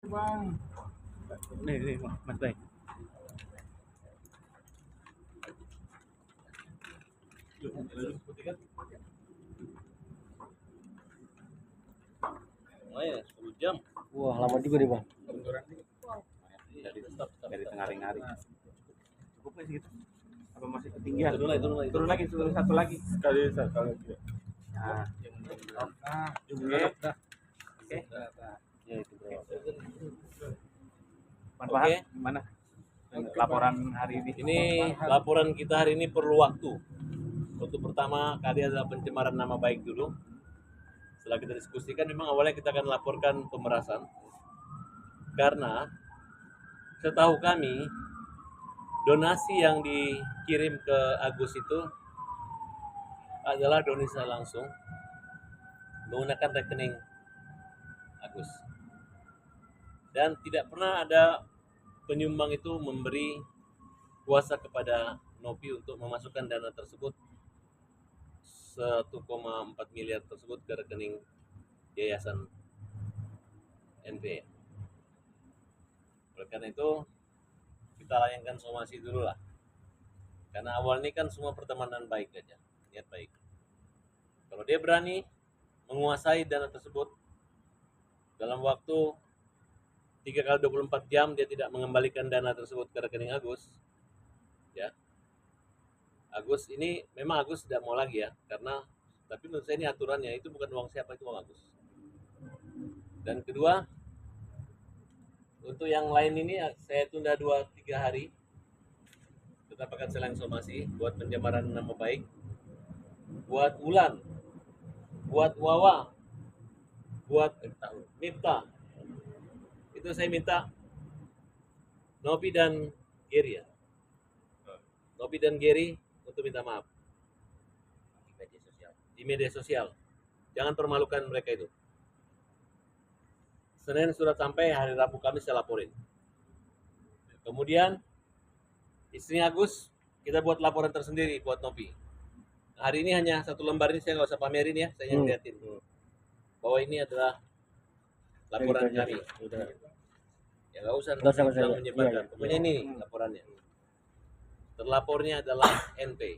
Bang. Nih, Mas Bay. Oh ya, 10 jam. Wah, lama juga nih, Bang. Dari tengah-tengah. Cukup nggak segitu? Apa masih ketinggian? Turun lagi. Turun satu lagi. Sekali lagi. Nah, oke. Ya itu bro. Oke. Gimana? Laporan hari ini. Ini laporan kita hari ini perlu waktu. Untuk pertama kali adalah pencemaran nama baik dulu. Setelah kita diskusikan, memang awalnya kita akan laporkan pemerasan. Karena setahu kami, donasi yang dikirim ke Agus itu adalah donasi langsung menggunakan rekening Agus. Dan tidak pernah ada penyumbang itu memberi kuasa kepada Nopi untuk memasukkan dana tersebut 1,4 miliar tersebut ke rekening Yayasan NP. Oleh karena itu kita layangkan somasi dulu lah. Karena awal ini kan semua pertemanan baik aja, niat baik. Kalau dia berani menguasai dana tersebut dalam waktu 3 kali 24 jam dia tidak mengembalikan dana tersebut ke rekening Agus, ya. Agus ini memang Agus tidak mau lagi ya, karena tapi menurut saya ini aturannya, itu bukan uang siapa, itu uang Agus. Dan kedua, untuk yang lain ini saya tunda 2-3 hari. Tetap akan saya somasi buat pencemaran nama baik, buat Ulan, buat Wawa, buat Miftah. Itu saya minta Nopi dan Geri ya. Nopi dan Geri untuk minta maaf di media sosial. Jangan permalukan mereka itu. Senin sudah sampai, hari Rabu kami saya laporin. Kemudian istrinya Agus kita buat laporan tersendiri buat Nopi. Hari ini hanya 1 lembar, ini saya nggak usah pamerin ya, saya yang liatin bahwa ini adalah laporan kami. Ya nggak usah menyebarkan. Pokoknya ini laporannya. Terlapornya adalah NP.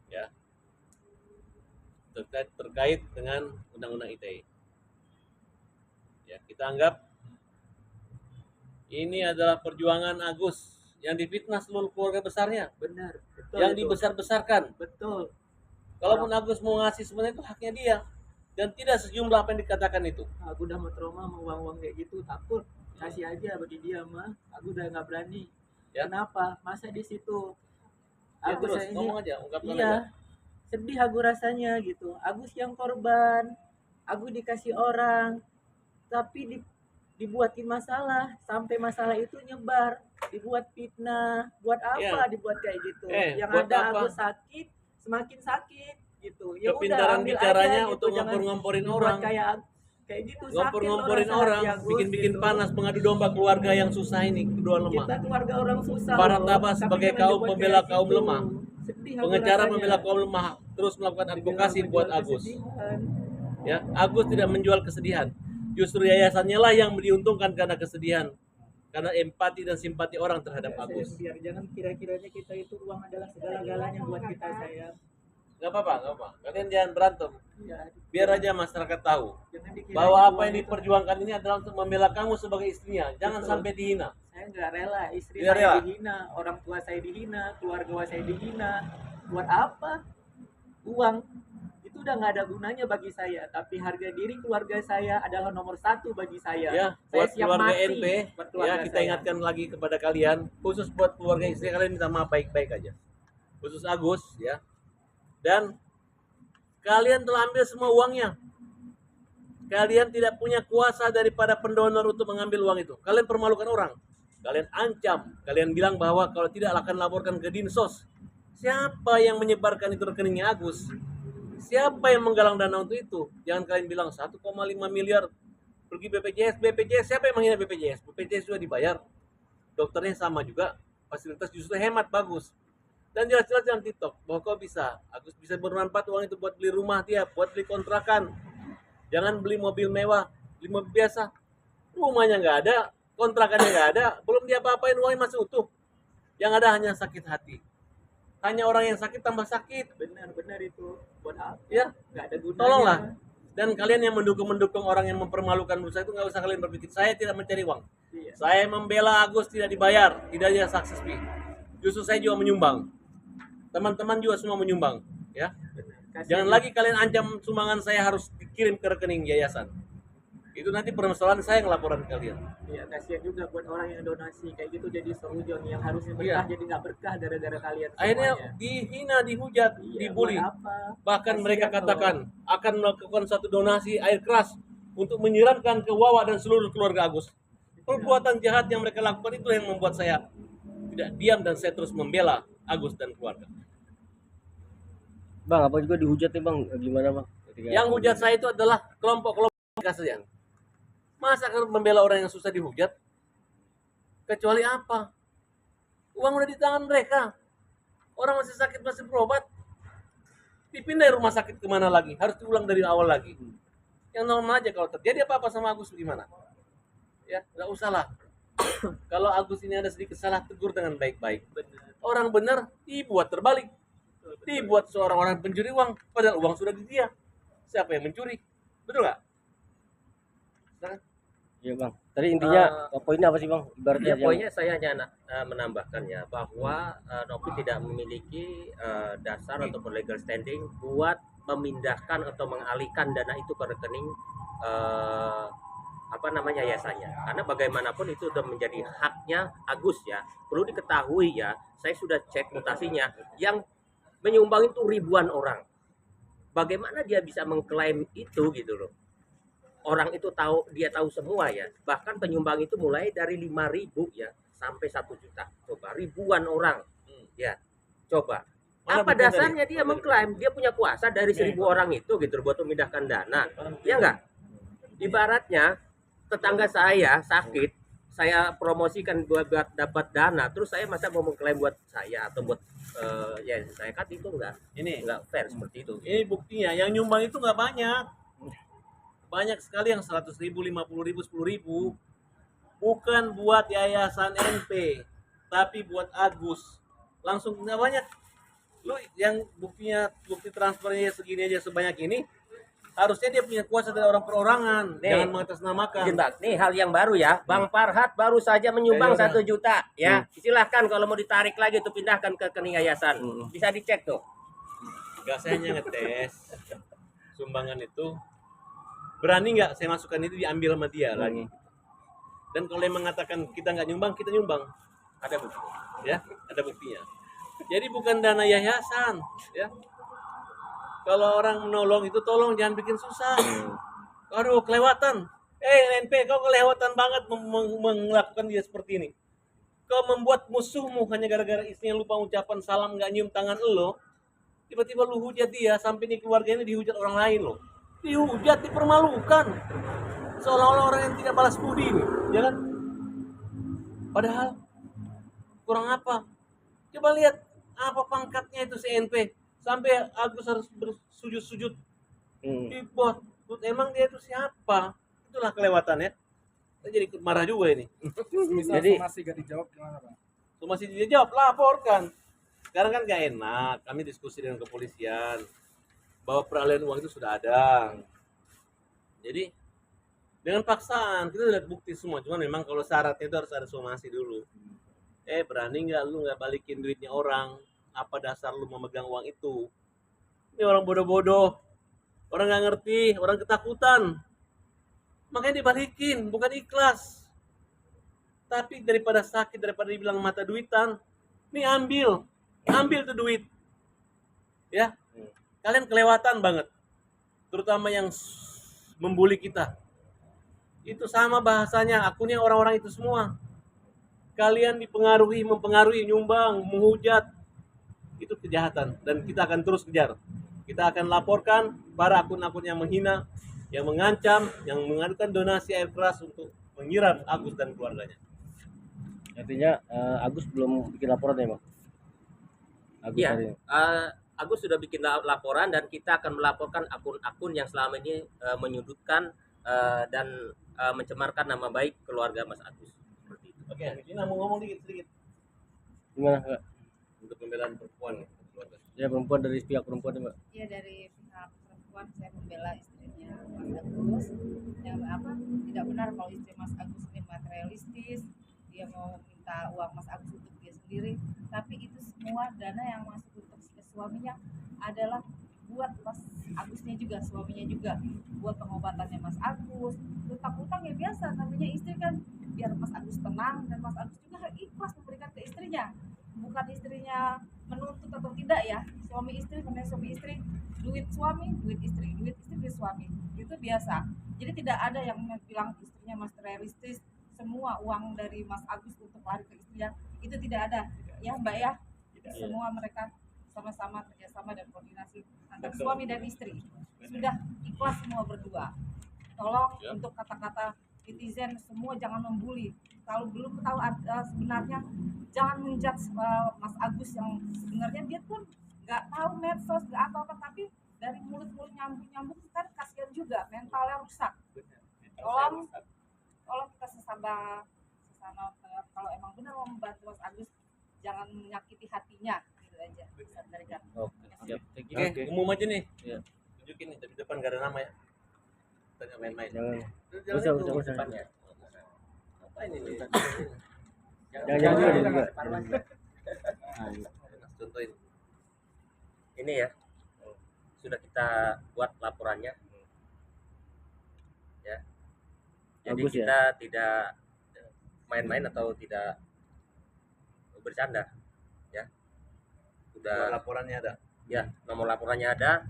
Ya. Terkait dengan Undang-Undang ITE. Ya, kita anggap ini adalah perjuangan Agus yang difitnah seluruh keluarga besarnya. Benar, betul. Yang dibesar-besarkan. Betul. Kalaupun Agus mau ngasih sebenarnya itu haknya dia. Dan tidak sejumlah apa yang dikatakan itu. Aku udah mau trauma, mau uang-uang kayak gitu, takut. Kasih aja bagi dia mah. Aku udah nggak berani. Ya. Kenapa? Masa di situ? Ya terus ngomong aja, ungkapkan aja. Sedih aku rasanya gitu. Agus yang korban, Agus dikasih orang, tapi dibuatin masalah, sampai masalah itu nyebar, dibuat fitnah. Buat apa dibuat kayak gitu? Yang ada apa? Agus sakit, semakin sakit gitu. Ya kepintaran bicaranya untuk gitu. Ngompor-ngomporin orang. Kayak gitu, ngompor-ngomporin orang, bikin-bikin gitu. Panas, pengadu domba keluarga yang susah ini, kedua lemah. Kita keluarga orang susah. Para tabah sebagai kaum pembela kaum lemah. Pengecara pembela kaum lemah terus melakukan advokasi buat Agus. Ya, Agus tidak menjual kesedihan. Justru yayasannya lah yang diuntungkan karena kesedihan. Karena empati dan simpati orang terhadap Agus. Biar jangan kira-kiranya kita itu uang adalah segala-galanya buat kita, sayang. Gak apa-apa. Kalian jangan berantem. Biar aja masyarakat tahu bahwa apa yang diperjuangkan ini adalah untuk membela kamu sebagai istrinya. Jangan sampai dihina. Saya nggak rela istri saya dihina, orang tua saya dihina, keluarga saya dihina. Buat apa? Uang itu udah nggak ada gunanya bagi saya. Tapi harga diri keluarga saya adalah nomor 1 bagi saya. Ya, saya buat siap keluarga mati NP, buat keluarga ya kita saya. ingatkan lagi kepada kalian, khusus buat keluarga istri kalian minta maaf baik-baik aja. Khusus Agus, ya. Dan kalian telah ambil semua uangnya. Kalian tidak punya kuasa daripada pendonor untuk mengambil uang itu. Kalian permalukan orang. Kalian ancam. Kalian bilang bahwa kalau tidak akan laporkan ke Dinsos. Siapa yang menyebarkan itu rekeningnya Agus? Siapa yang menggalang dana untuk itu? Jangan kalian bilang 1,5 miliar pergi BPJS. BPJS siapa yang menghina BPJS? BPJS juga dibayar. Dokternya sama juga. Fasilitas justru hemat, bagus. Dan jelas-jelas dalam TikTok bahwa kau bisa, Agus bisa bermanfaat uang itu buat beli rumah dia, buat beli kontrakan. Jangan beli mobil mewah, beli mobil biasa. rumahnya nggak ada, kontrakannya nggak ada, belum dia apa-apain, uangnya masih utuh. Yang ada hanya sakit hati. Hanya orang yang sakit tambah sakit. Benar itu. Buat apa? Ya, Nggak ada gunanya. tolonglah. Dan kalian yang mendukung orang yang mempermalukan berusaha itu nggak usah kalian berpikir saya tidak mencari uang. Iya. Saya membela Agus tidak dibayar, tidak ada sukses fee. Justru saya juga menyumbang. Teman-teman juga semua menyumbang, ya. Benar. Jangan lagi kalian ancam sumbangan saya harus dikirim ke rekening yayasan. Itu nanti permasalahan saya ngelaporan kalian. Iya, kasihan juga buat orang yang donasi kayak gitu jadi seujon yang harusnya berkah Iya. jadi nggak berkah gara-gara kalian Akhirnya semuanya. dihina, dihujat, Iya, dibully. buat apa? Bahkan Kasihan mereka loh. katakan akan melakukan satu donasi air keras untuk menyiramkan ke Wawa dan seluruh keluarga Agus. Perbuatan jahat yang mereka lakukan itu yang membuat saya tidak diam dan saya terus membela Agus dan keluarga. Bang, apa juga dihujat nih bang? Gimana bang? Yang hujat saya itu adalah kelompok-kelompok mereka saja. Masa akan membela orang yang susah dihujat? Kecuali apa? Uang udah di tangan mereka. Orang masih sakit, masih berobat. Dipindah rumah sakit kemana lagi? Harus diulang dari awal lagi. Yang normal aja kalau terjadi apa-apa sama Agus gimana? Ya, nggak usah lah. Kalau Agus ini ada sedikit salah, tegur dengan baik-baik. Orang benar dibuat terbalik. Dibuat seorang orang pencuri uang, padahal uang sudah di dia. Siapa yang mencuri? Betul nggak? Iya bang. Tadi intinya poinnya apa sih bang? Ibaratnya Ya, poinnya saya hanya menambahkan ya bahwa Novi tidak memiliki dasar ataupun legal standing buat memindahkan atau mengalihkan dana itu ke rekening yayasannya. Karena bagaimanapun itu sudah menjadi haknya Agus ya. Perlu diketahui ya, saya sudah cek mutasinya yang menyumbang itu ribuan orang. Bagaimana dia bisa mengklaim itu gitu loh? Orang itu dia tahu semua ya. Bahkan penyumbang itu mulai dari 5.000 ya sampai 1 juta. Coba ribuan orang. Ya. Coba. Mana Apa bukti dasarnya tadi? dia mengklaim dia punya kuasa dari 1.000 orang itu gitu buat memindahkan dana. Ya enggak? Ibaratnya tetangga saya sakit, saya promosikan buat dapat dana, terus saya masa mau mengklaim buat saya atau buat ya saya kan itu enggak fair seperti itu. Ini buktinya, yang nyumbang itu nggak banyak. Banyak sekali yang 100.000, 50.000, 10.000. Bukan buat yayasan NP, tapi buat Agus. Langsung nggak banyak. Lu yang bukti transfernya segini aja sebanyak ini, harusnya dia punya kuasa dari orang perorangan, Nih. jangan mengatasnamakan. Izin, Bang. Nih hal yang baru ya. Bang Farhat baru saja menyumbang Ya, 1 juta ya. Silahkan kalau mau ditarik lagi tuh pindahkan ke rekening yayasan. Bisa dicek tuh. Enggak, saya hanya ngetes sumbangan itu. Berani nggak saya masukkan itu diambil sama dia lagi. Dan kalau yang mengatakan kita nggak nyumbang, kita nyumbang. Ada bukti. Ya, ada buktinya. Jadi bukan dana yayasan, ya. Kalau orang menolong itu tolong jangan bikin susah. Aduh, kelewatan. NP, kau kelewatan banget melakukan dia seperti ini. Kau membuat musuhmu hanya gara-gara istrinya lupa ucapan salam nggak nyium tangan lo. Tiba-tiba lu hujat dia sampai nih keluarganya dihujat orang lain loh. Dihujat, dipermalukan. Seolah-olah orang yang tidak balas budi nih, ya kan? Padahal kurang apa? Coba lihat apa pangkatnya itu CNP sampai Agus harus bersujud-sujud di bawah. Emang dia itu siapa? Itulah kelewatan ya. Saya jadi ikut marah juga ini. Jadi masih gak dijawab gimana Bang? Masih dijawab, laporkan. Sekarang kan gak enak, kami diskusi dengan kepolisian bahwa peralihan uang itu sudah ada. Jadi dengan paksaan kita lihat bukti semua, cuman memang kalau syaratnya itu harus ada somasi dulu. Berani nggak lu nggak balikin duitnya orang? Apa dasar lu memegang uang itu? Ini orang bodoh-bodoh, orang nggak ngerti, orang ketakutan. Makanya dibalikin, bukan ikhlas. Tapi daripada sakit, daripada dibilang mata duitan, nih ambil tuh duit. Ya, kalian kelewatan banget. Terutama yang membuli kita. Itu sama bahasanya, akunnya orang-orang itu semua. Kalian mempengaruhi, nyumbang, menghujat. Itu kejahatan dan kita akan terus kejar. Kita akan laporkan para akun-akun yang menghina, yang mengancam, yang mengadukan donasi air keras untuk menyiram Agus dan keluarganya. artinya Agus belum bikin laporan ya bang? Agus Iya. hari ini. Agus sudah bikin laporan dan kita akan melaporkan akun-akun yang selama ini menyudutkan dan mencemarkan nama baik keluarga Mas Agus. Seperti itu. Oke, ini mau ngomong sedikit Gimana Mbak? untuk pembelaan perempuan keluarga. Ya perempuan dari pihak perempuan ya Mbak. Ya dari pihak perempuan saya membela istrinya Mas Agus yang apa tidak benar kalau istri Mas Agus ini materialistis, dia mau minta uang Mas Agus untuk dia sendiri, tapi itu semua dana yang masuk untuk ke suaminya adalah buat Mas Agusnya juga, suaminya juga, buat pengobatannya Mas Agus, utang-utang ya biasa, namanya istri kan, biar Mas Agus tenang dan Mas Agus juga ikhlas memberikan ke istrinya, bukan istrinya menuntut atau tidak ya, suami istri namanya suami istri, duit suami duit istri duit suami, itu biasa. Jadi tidak ada yang bilang istrinya materialistis, semua uang dari Mas Agus untuk lari ke istrinya, itu tidak ada ya Mbak ya. Semua mereka sama-sama kerjasama dan koordinasi antara suami dan istri, sudah ikhlas semua berdua. Tolong untuk kata-kata netizen semua jangan membuli, kalau belum tahu sebenarnya jangan menjudge Mas Agus yang sebenarnya dia pun nggak tahu medsos nggak apa-apa, tapi dari mulut-mulut nyambung kan kasihan juga, mentalnya rusak. Tolong kita sesama kalau emang benar mau membantu Mas Agus jangan menyakiti hatinya, gitu aja pesan dari kami. Oke, siap. Thank you. Oke, umum aja nih. Iya. Tunjukin nih, tapi depan gak ada nama ya. Tanya main-main. Jangan. Jalan Usah, itu usah, usah. depannya. Apa ini nih? Jangan juga dia juga. Contohin. Ini ya sudah kita buat laporannya ya, jadi Bagus ya. kita tidak main-main atau tidak bercanda ya, Nomor udah laporannya ada. ya, nomor laporannya ada,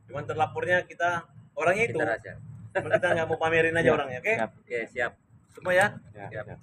Cuman terlapornya kita orangnya itu. kita rahasia. Cuman kita nggak mau pamerin aja orangnya, oke? Siap. Oke, siap. Semua ya. Ya, Siap. ya.